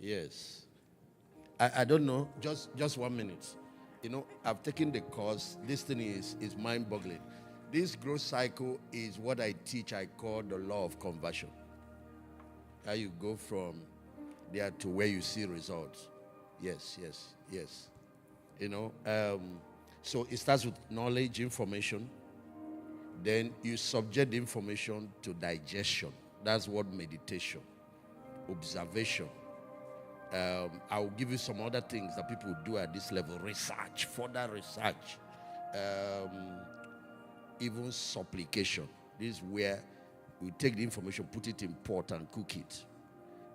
Yes. I don't know. Just 1 minute. I've taken the course. This thing is mind-boggling. This growth cycle is what I teach. I call the law of conversion. How you go from there to where you see results. Yes. So it starts with knowledge, information. Then you subject the information to digestion. That's what meditation, observation. I'll give you some other things that people do at this level. Research, further research. Even supplication. This is where we take the information, put it in pot and cook it.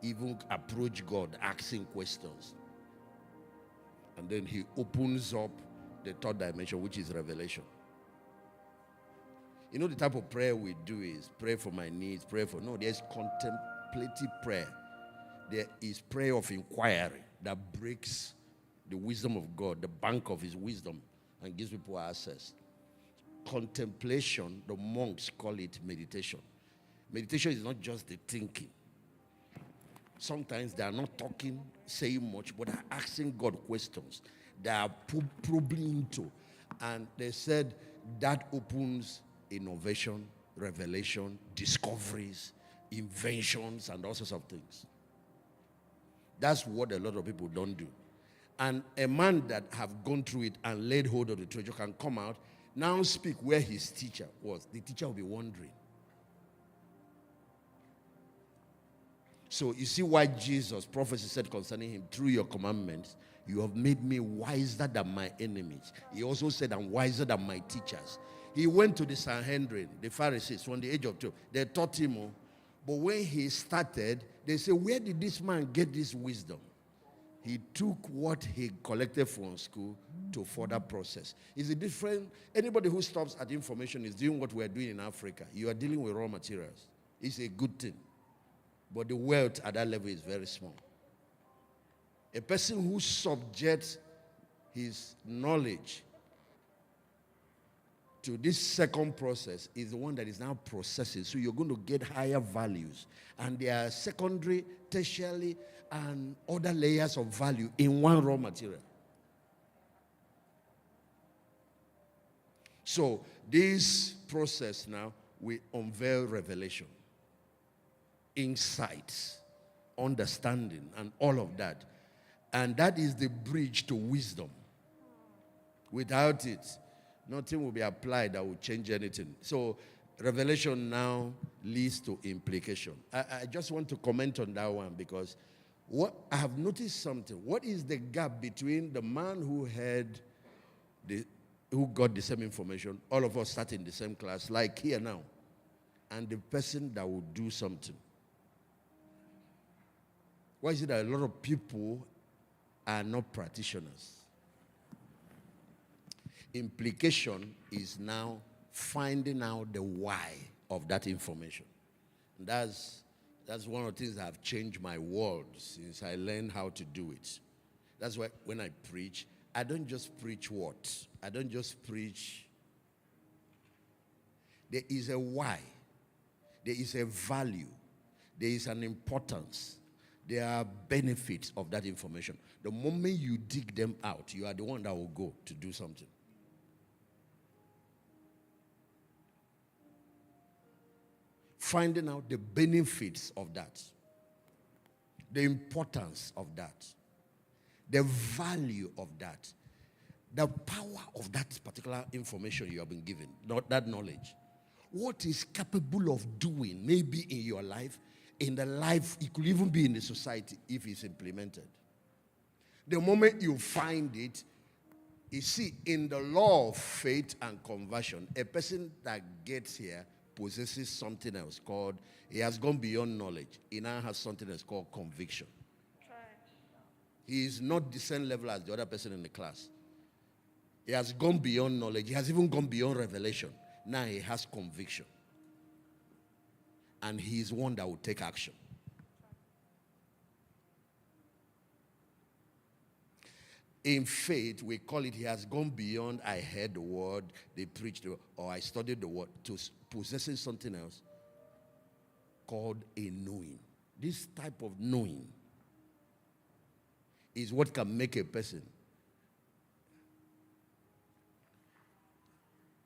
Even approach God, asking questions. And then he opens up the third dimension, which is revelation. The type of prayer we do is pray for my needs, there's contemplative prayer. There is prayer of inquiry that breaks the wisdom of God, the bank of his wisdom, and gives people access. Contemplation, the monks call it meditation. Meditation is not just the thinking. Sometimes they are not talking, saying much, but are asking God questions. They are probing into. And they said that opens innovation, revelation, discoveries, inventions, and all sorts of things. That's what a lot of people don't do. And a man that have gone through it and laid hold of the treasure can come out, now speak where his teacher was. The teacher will be wondering. So you see why Jesus, prophecy said concerning him, through your commandments, you have made me wiser than my enemies. He also said, I'm wiser than my teachers. He went to the Sanhedrin, the Pharisees, from the age of 12. They taught him all. But when he started, they said, where did this man get this wisdom? He took what he collected from school to further process. It's a different, anybody who stops at information is doing what we're doing in Africa. You are dealing with raw materials. It's a good thing. But the wealth at that level is very small. A person who subjects his knowledge to this second process is the one that is now processing. So you're going to get higher values. And there are secondary, tertiary, and other layers of value in one raw material. So this process now, we unveil revelation, insights, understanding, and all of that. And that is the bridge to wisdom. Without it, nothing will be applied that will change anything. So revelation now leads to implication. I just want to comment on that one because what I have noticed something. What is the gap between the man who got the same information, all of us sat in the same class, like here now, and the person that will do something? Why is it that a lot of people are not practitioners? Implication is now finding out the why of that information. That's one of the things that have changed my world since I learned how to do it. That's why when I preach, I don't just preach what? I don't just preach. There is a why. There is a value. There is an importance. There are benefits of that information. The moment you dig them out, you are the one that will go to do something. Finding out the benefits of that, the importance of that, the value of that, the power of that particular information you have been given, not that knowledge. What is capable of doing, maybe in your life, in the life, it could even be in the society if it's implemented. The moment you find it, you see, in the law of faith and conversion, a person that gets here possesses something else called, he has gone beyond knowledge. He now has something else called conviction. He is not the same level as the other person in the class. He has gone beyond knowledge. He has even gone beyond revelation. Now he has conviction. And he is one that will take action. In faith, we call it, he has gone beyond, I heard the word, they preached the word, or I studied the word, to possessing something else called a knowing. This type of knowing is what can make a person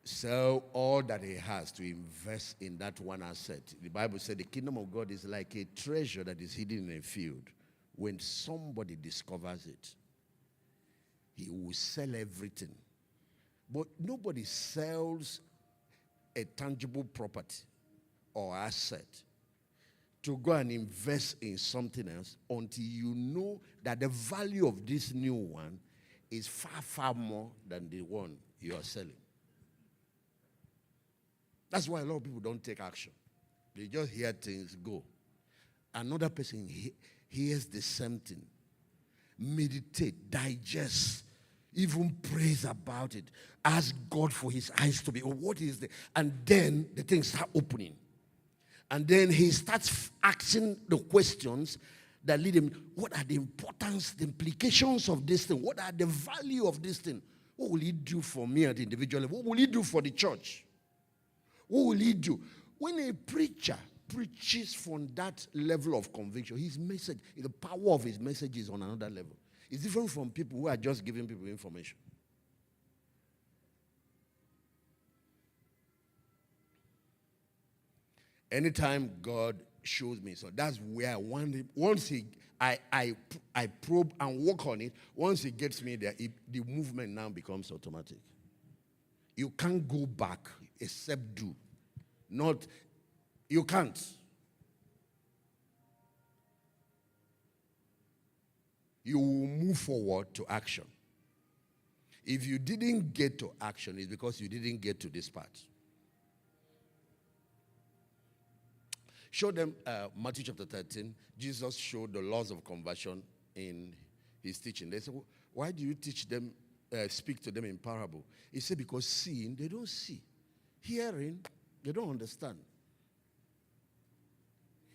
sell all that he has to invest in that one asset. The Bible said the kingdom of God is like a treasure that is hidden in a field. When somebody discovers it, he will sell everything. But nobody sells a tangible property or asset to go and invest in something else until you know that the value of this new one is far, far more than the one you are selling. That's why a lot of people don't take action. They just hear things go. Another person hears the same thing, meditate, digest, even praise about it, ask God for his eyes to be, oh, what is the, and then the things start opening. And then he starts asking the questions that lead him, what are the importance, the implications of this thing? What are the value of this thing? What will he do for me at the individual level? What will he do for the church? What will he do? When a preacher preaches from that level of conviction, his message, the power of his message is on another level. It's different from people who are just giving people information. Anytime God shows me, so that's where I want him. Once I probe and work on it, once he gets me there, the movement now becomes automatic. You can't go back except do. Not, you can't. You will move forward to action. If you didn't get to action, it's because you didn't get to this part. Show them Matthew chapter 13. Jesus showed the laws of conversion in his teaching. They said, why do you teach them, speak to them in parable? He said, because seeing, they don't see. Hearing, they don't understand.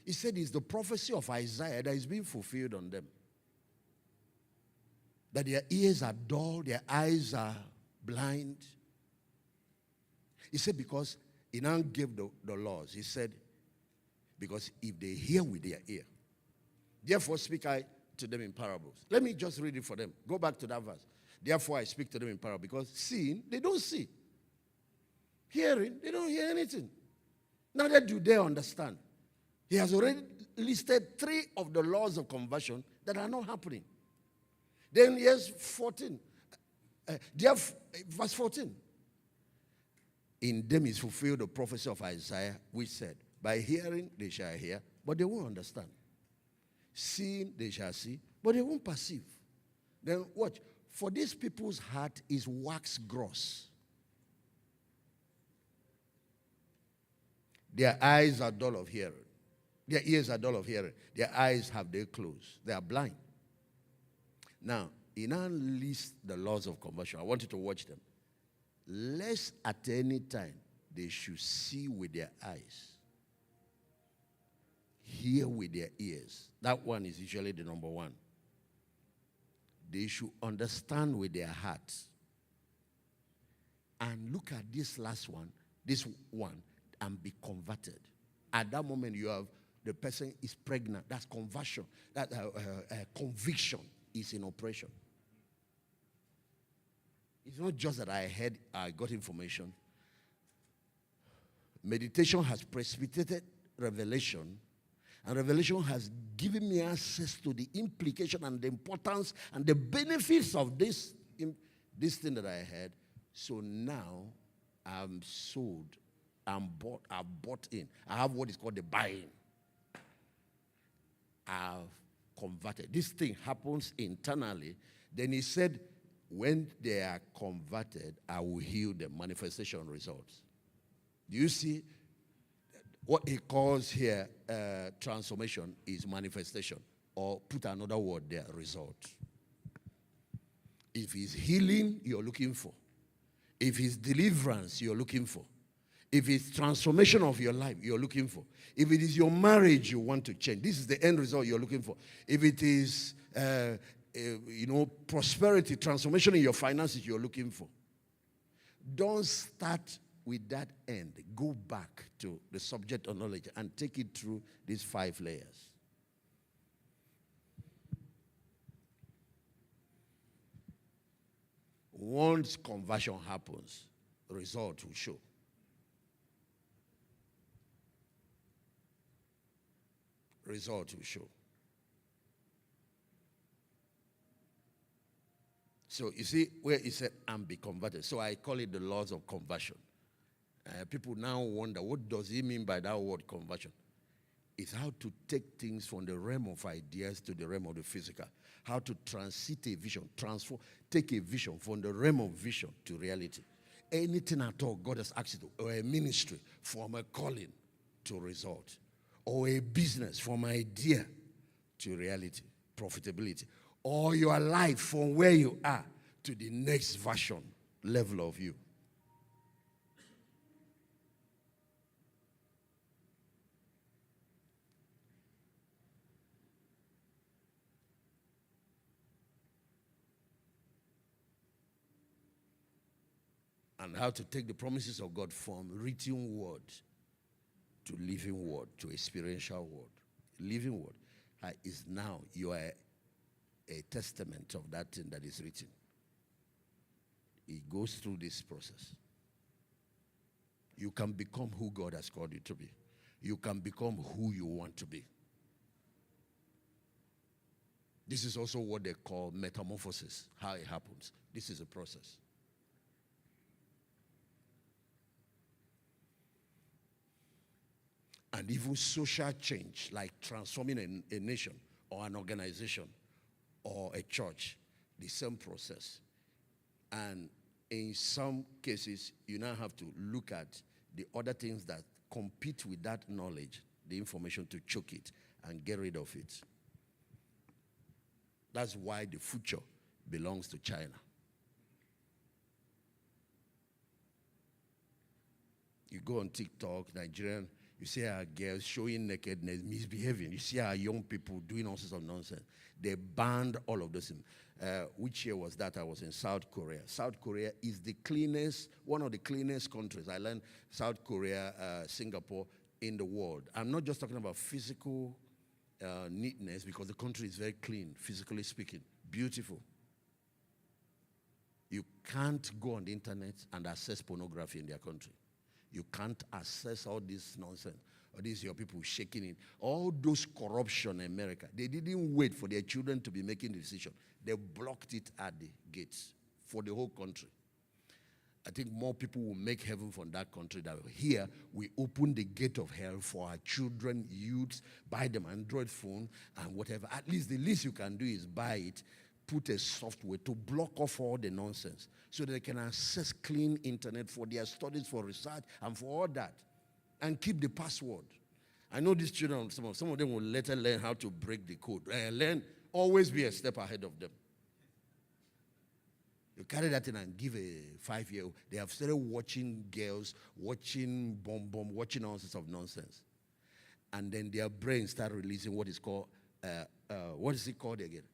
He said it's the prophecy of Isaiah that is being fulfilled on them. That their ears are dull, their eyes are blind. He said because he now gave the laws. He said, because if they hear with their ear, therefore speak I to them in parables. Let me just read it for them. Go back to that verse. Therefore I speak to them in parables. Because seeing, they don't see. Hearing, they don't hear anything. Neither do they understand. He has already listed 3 of the laws of conversion that are not happening. Then here's 14. Verse 14. In them is fulfilled the prophecy of Isaiah, which said, by hearing they shall hear, but they won't understand. Seeing they shall see, but they won't perceive. Then watch. For these people's heart is wax gross. Their eyes are dull of hearing. Their ears are dull of hearing. Their eyes have they closed. They are blind. Now, he now lists the laws of conversion. I want you to watch them. Lest at any time they should see with their eyes, hear with their ears. That one is usually the number one. They should understand with their hearts. And look at this last one, and be converted. At that moment, you have the person is pregnant. That's conversion. That conviction is in operation. It's not just that I got information. Meditation has precipitated revelation, and revelation has given me access to the implication and the importance and the benefits of this thing that I had. So now I'm sold, I'm bought in. I have what is called the buy-in. I've converted. This thing happens internally. Then he said, when they are converted, I will heal them. Manifestation results. Do you see? What he calls here transformation is manifestation. Or put another word there, result. If it's healing, you're looking for. If it's deliverance, you're looking for. If it's transformation of your life, you're looking for. If it is your marriage you want to change, this is the end result you're looking for. If it is, prosperity, transformation in your finances, you're looking for. Don't start with that end. Go back to the subject of knowledge and take it through these 5 layers. Once conversion happens, result will show. Result will show. So you see where he said, "And be converted." So I call it the laws of conversion. People now wonder, what does he mean by that word conversion? It's how to take things from the realm of ideas to the realm of the physical. How to transit a vision, take a vision from the realm of vision to reality. Anything at all God has asked you to, or a ministry from a calling to result, or a business from idea to reality, profitability, or your life from where you are to the next version, level of you. And how to take the promises of God from written word to living word, to experiential word. Living word is now, you are a testament of that thing that is written. It goes through this process. You can become who God has called you to be. You can become who you want to be. This is also what they call metamorphosis, how it happens. This is a process. And even social change, like transforming a nation or an organization or a church, the same process. And in some cases, you now have to look at the other things that compete with that knowledge, the information, to choke it and get rid of it. That's why the future belongs to China. You go on TikTok, Nigerian, you see our girls showing nakedness, misbehaving. You see our young people doing all sorts of nonsense. They banned all of those things. Which year was that? I was in South Korea. South Korea is the cleanest, one of the cleanest countries. I learned South Korea, Singapore, in the world. I'm not just talking about physical neatness, because the country is very clean, physically speaking, beautiful. You can't go on the internet and access pornography in their country. You can't access all this nonsense. Or these your people shaking it. All those corruption in America, they didn't wait for their children to be making the decision. They blocked it at the gates for the whole country. I think more people will make heaven from that country than here. We open the gate of hell for our children, youths, buy them Android phone and whatever. At least the least you can do is buy it, put a software to block off all the nonsense so that they can access clean internet for their studies, for research, and for all that. And keep the password. I know these children, some of them will later learn how to break the code. Always be a step ahead of them. You carry that in and give a 5-year-old. They have started watching girls, watching bomb, watching all sorts of nonsense. And then their brains start releasing what is called, what is it called again?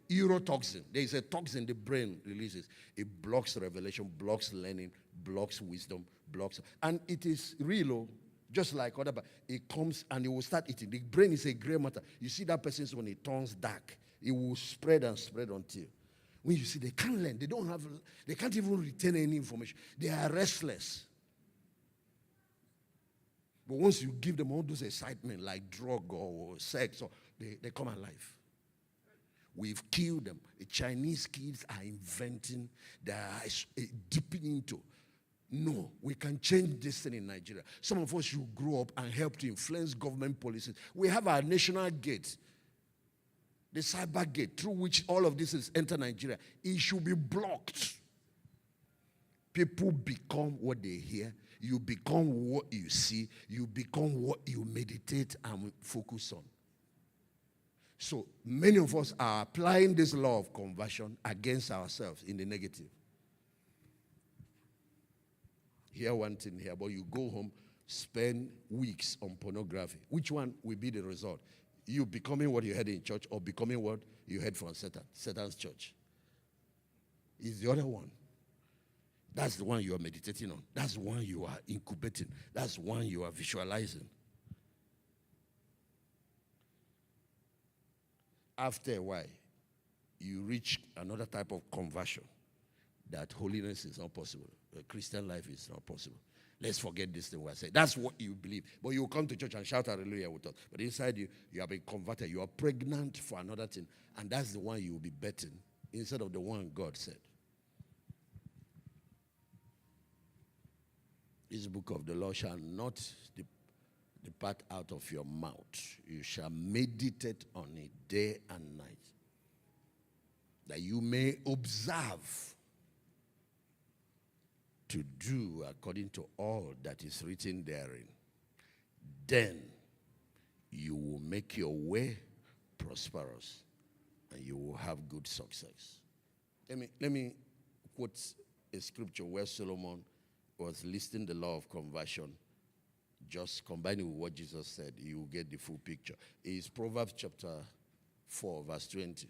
Neurotoxin. There is a toxin the brain releases. It blocks revelation, blocks learning, blocks wisdom, blocks. And it is real, just like other, but it comes and it will start eating. The brain is a gray matter. You see that person when it turns dark, it will spread and spread until when you see they can't learn, they can't even retain any information. They are restless. But once you give them all those excitement like drug or sex, or they come alive. We've killed them. The Chinese kids are inventing, they are dipping into. No, we can change this thing in Nigeria. Some of us should grow up and help to influence government policies. We have our national gate, the cyber gate, through which all of this is enter Nigeria. It should be blocked. People become what they hear. You become what you see. You become what you meditate and focus on. So many of us are applying this law of conversion against ourselves in the negative. Hear one thing here, but you go home, spend weeks on pornography. Which one will be the result? You becoming what you heard in church, or becoming what you heard from Satan's church? It's the other one. That's the one you are meditating on. That's the one you are incubating. That's the one you are visualizing. After a while, you reach another type of conversion, that holiness is not possible. A Christian life is not possible. Let's forget this thing. I say that's what you believe. But you will come to church and shout hallelujah with us. But inside you, you have been converted. You are pregnant for another thing. And that's the one you will be betting instead of the one God said. This book of the law shall not depart out of your mouth. You shall meditate on it day and night, that you may observe to do according to all that is written therein. Then you will make your way prosperous, and you will have good success. Let me quote a scripture where Solomon was listing the law of conversion. Just combine it with what Jesus said, you will get the full picture. It's Proverbs chapter 4, verse 20.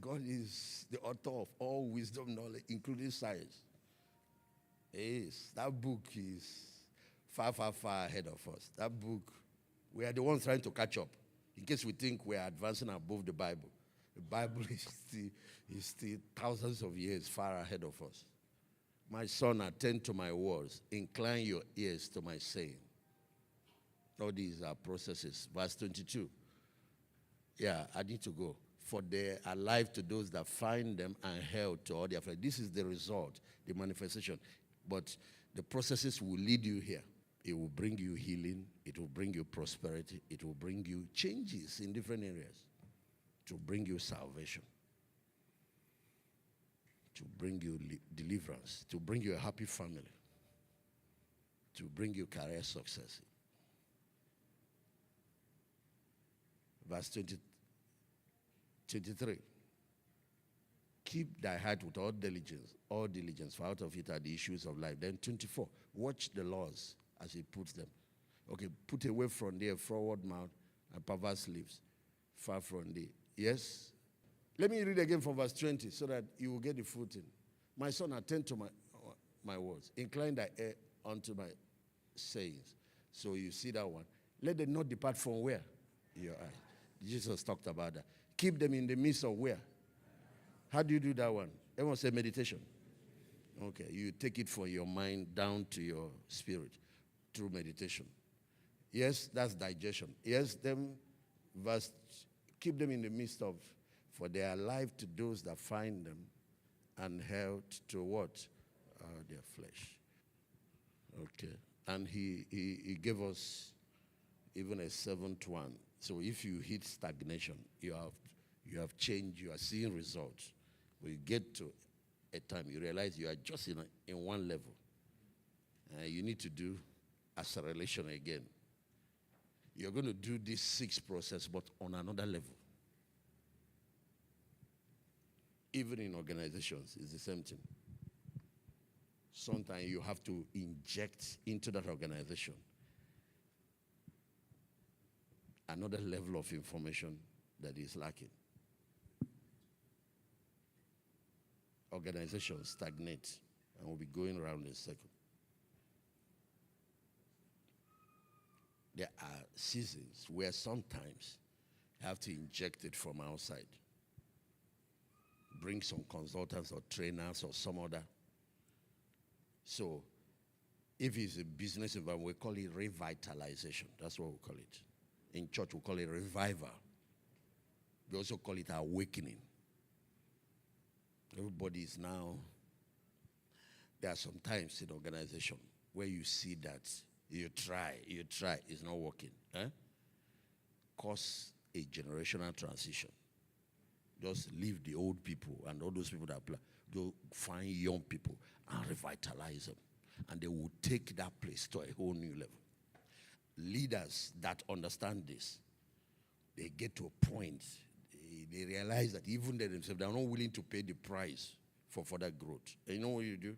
God is the author of all wisdom, knowledge, including science. That book is far, far, far ahead of us. That book, we are the ones trying to catch up. In case we think we are advancing above the Bible. The Bible is still thousands of years far ahead of us. My son, attend to my words. Incline your ears to my saying. All these are processes. Verse 22. Yeah, I need to go. For they are life to those that find them, and held to all their flesh. This is the result, the manifestation. But the processes will lead you here. It will bring you healing. It will bring you prosperity. It will bring you changes in different areas. To bring you salvation. To bring you deliverance. To bring you a happy family. To bring you career success. Verse 23. Keep thy heart with all diligence, for out of it are the issues of life. Then 24. Watch the laws as he puts them. Okay, put away from there forward mouth and perverse lips, far from thee. Yes? Let me read again from verse 20 so that you will get the full thing. My son, attend to my words. Incline thy ear unto my sayings. So you see that one. Let them not depart from where? Your eyes. Jesus talked about that. Keep them in the midst of where? How do you do that one? Everyone say meditation. Okay, you take it from your mind down to your spirit through meditation. Yes, that's digestion. Yes, keep them in the midst of, for they are alive to those that find them, and held to what? Their flesh. Okay. And he gave us even a seventh one. So if you hit stagnation, you have changed, you are seeing results. When you get to a time, you realize you are just in one level. You need to do acceleration again. You're going to do this 6 process, but on another level. Even in organizations, it's the same thing. Sometimes you have to inject into that organization another level of information that is lacking. Organizations stagnate and will be going around in a circle. There are seasons where sometimes you have to inject it from outside. Bring some consultants or trainers or some other. So, if it's a business environment, we call it revitalization. That's what we call it. In church, we call it revival. We also call it awakening. Everybody is now, there are some times in organization where you see that you try, it's not working. Cause a generational transition. Just leave the old people and all those people that apply. Go find young people and revitalize them. And they will take that place to a whole new level. Leaders that understand this, they get to a point, they realize that even they themselves, they are not willing to pay the price for further growth. And you know what you do?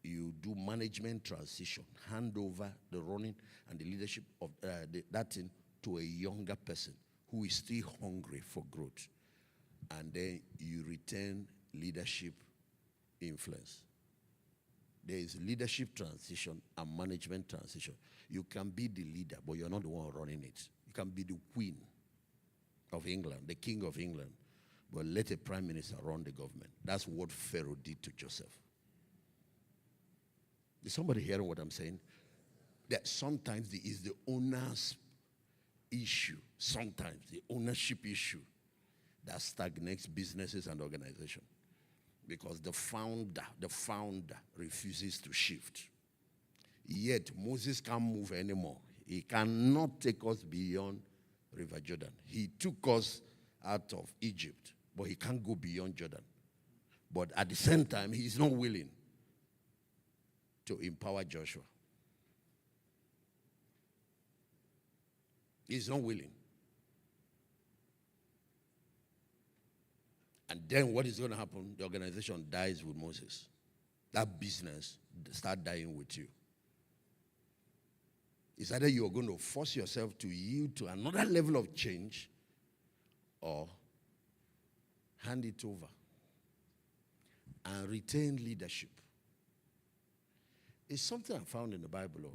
You do management transition, hand over the running and the leadership of that thing to a younger person who is still hungry for growth. And then you retain leadership influence. There is leadership transition and management transition. You can be the leader, but you're not the one running it. You can be the queen of England, the king of England, but let a prime minister run the government. That's what Pharaoh did to Joseph. Is somebody hearing what I'm saying? That sometimes it is the owner's issue, sometimes the ownership issue that stagnates businesses and organizations. Because the founder refuses to shift. Yet Moses can't move anymore. He cannot take us beyond River Jordan. He took us out of Egypt, but he can't go beyond Jordan. But at the same time, he is not willing to empower Joshua. He's not willing. And then what is going to happen? The organization dies with Moses. That business start dying with you. It's either you're going to force yourself to yield to another level of change or hand it over and retain leadership. It's something I found in the Bible,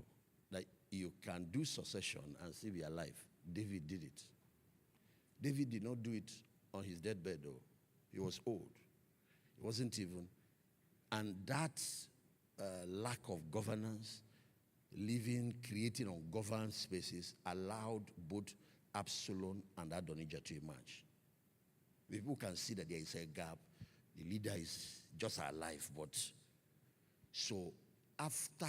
that you can do succession and still be alive. David did it. David did not do it on his deathbed, though. He was old. He wasn't even. And that lack of governance, creating ungoverned spaces, allowed both Absalom and Adonijah to emerge. People can see that there is a gap. The leader is just alive, but so after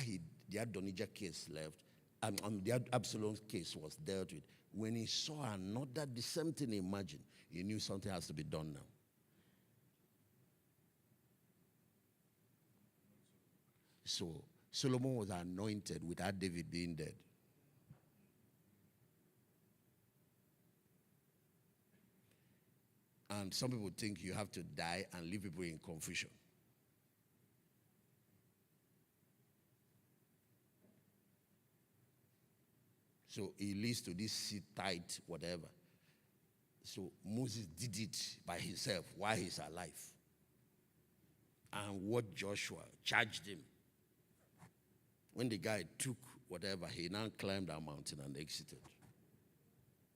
the Adonijah case left, the Absalom case was dealt with, when he saw another, the same thing emerging, he knew something has to be done now. So Solomon was anointed without David being dead. And some people think you have to die and leave people in confusion. So it leads to this sit tight, whatever. So Moses did it by himself while he's alive. And what Joshua charged him. When the guy took whatever, he now climbed that mountain and exited.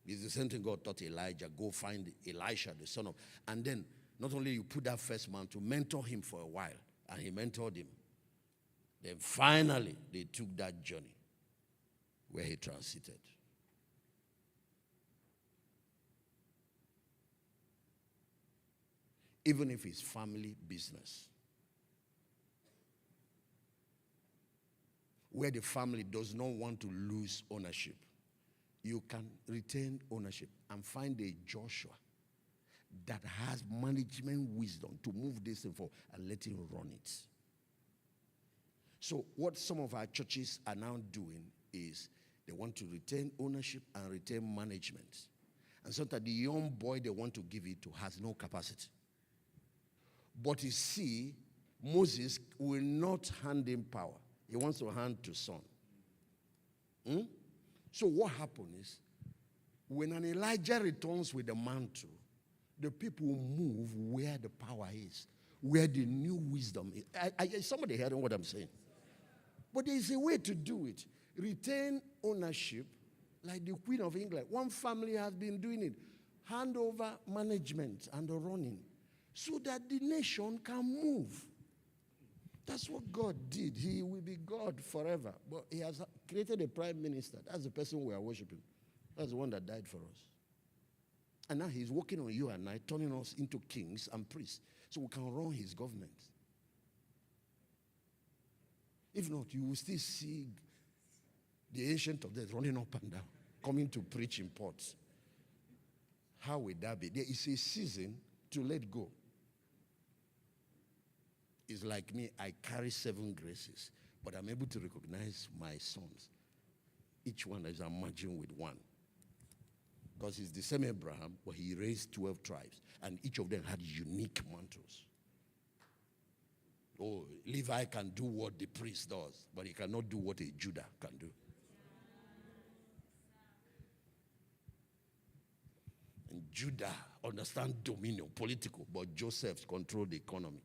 It's the same thing God taught Elijah. Go find Elisha, the son of... And then, not only you put that first man to mentor him for a while, and he mentored him. Then finally, they took that journey where he transited. Even if it's family business, where the family does not want to lose ownership, you can retain ownership and find a Joshua that has management wisdom to move this thing forward and let him run it. So what some of our churches are now doing is they want to retain ownership and retain management. And sometimes the young boy they want to give it to has no capacity. But you see, Moses will not hand him power. He wants to hand to son. So what happens is, when an Elijah returns with the mantle, the people move where the power is, where the new wisdom is. Somebody hearing what I'm saying? But there is a way to do it. Retain ownership, like the Queen of England. One family has been doing it. Hand over management and the running, so that the nation can move. That's what God did. He will be God forever. But he has created a prime minister. That's the person we are worshiping. That's the one that died for us. And now he's working on you and I, turning us into kings and priests so we can run his government. If not, you will still see the Ancient of Death running up and down, coming to preach in ports. How will that be? There is a season to let go. It's like me, I carry 7 graces, but I'm able to recognize my sons. Each one is emerging with one. Because it's the same Abraham, but he raised 12 tribes, and each of them had unique mantles. Oh, Levi can do what the priest does, but he cannot do what a Judah can do. And Judah understands dominion, political, but Joseph controlled the economy.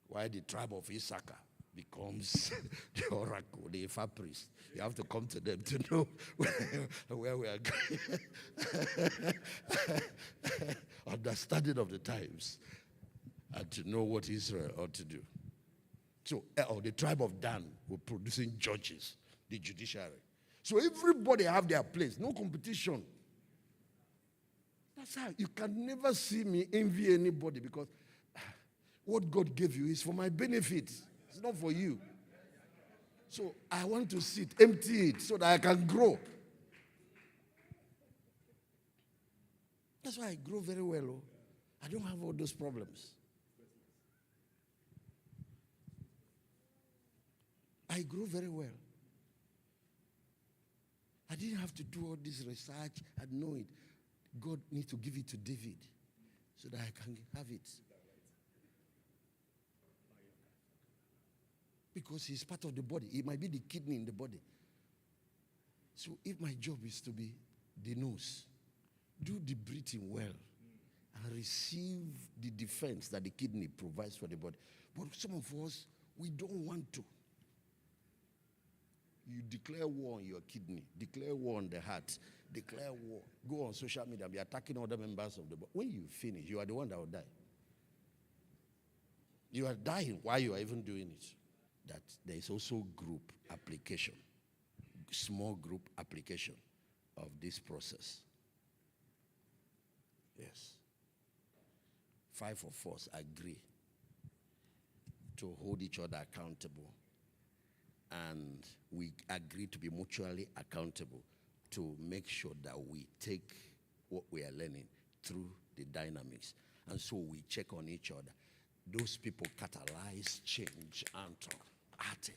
Why the tribe of Issachar becomes the oracle, the Ifa priest. You have to come to them to know where we are going. Understanding of the times and to know what Israel ought to do. So, the tribe of Dan were producing judges, the judiciary. So everybody have their place, no competition. That's how you can never see me envy anybody, because what God gave you is for my benefit. It's not for you. So I want to sit, empty it so that I can grow. That's why I grow very well. Oh. I don't have all those problems. I grew very well. I didn't have to do all this research and know it. God needs to give it to David so that I can have it. Because he's part of the body. He might be the kidney in the body. So if my job is to be the nose, do the breathing well and receive the defense that the kidney provides for the body. But some of us, we don't want to. You declare war on your kidney, declare war on the heart, declare war. Go on social media, be attacking other members of the body. When you finish, you are the one that will die. You are dying while you are even doing it. That there is also group application, small group application of this process. Yes. 5 of us agree to hold each other accountable, and we agree to be mutually accountable to make sure that we take what we are learning through the dynamics. And so we check on each other. Those people catalyze change and at a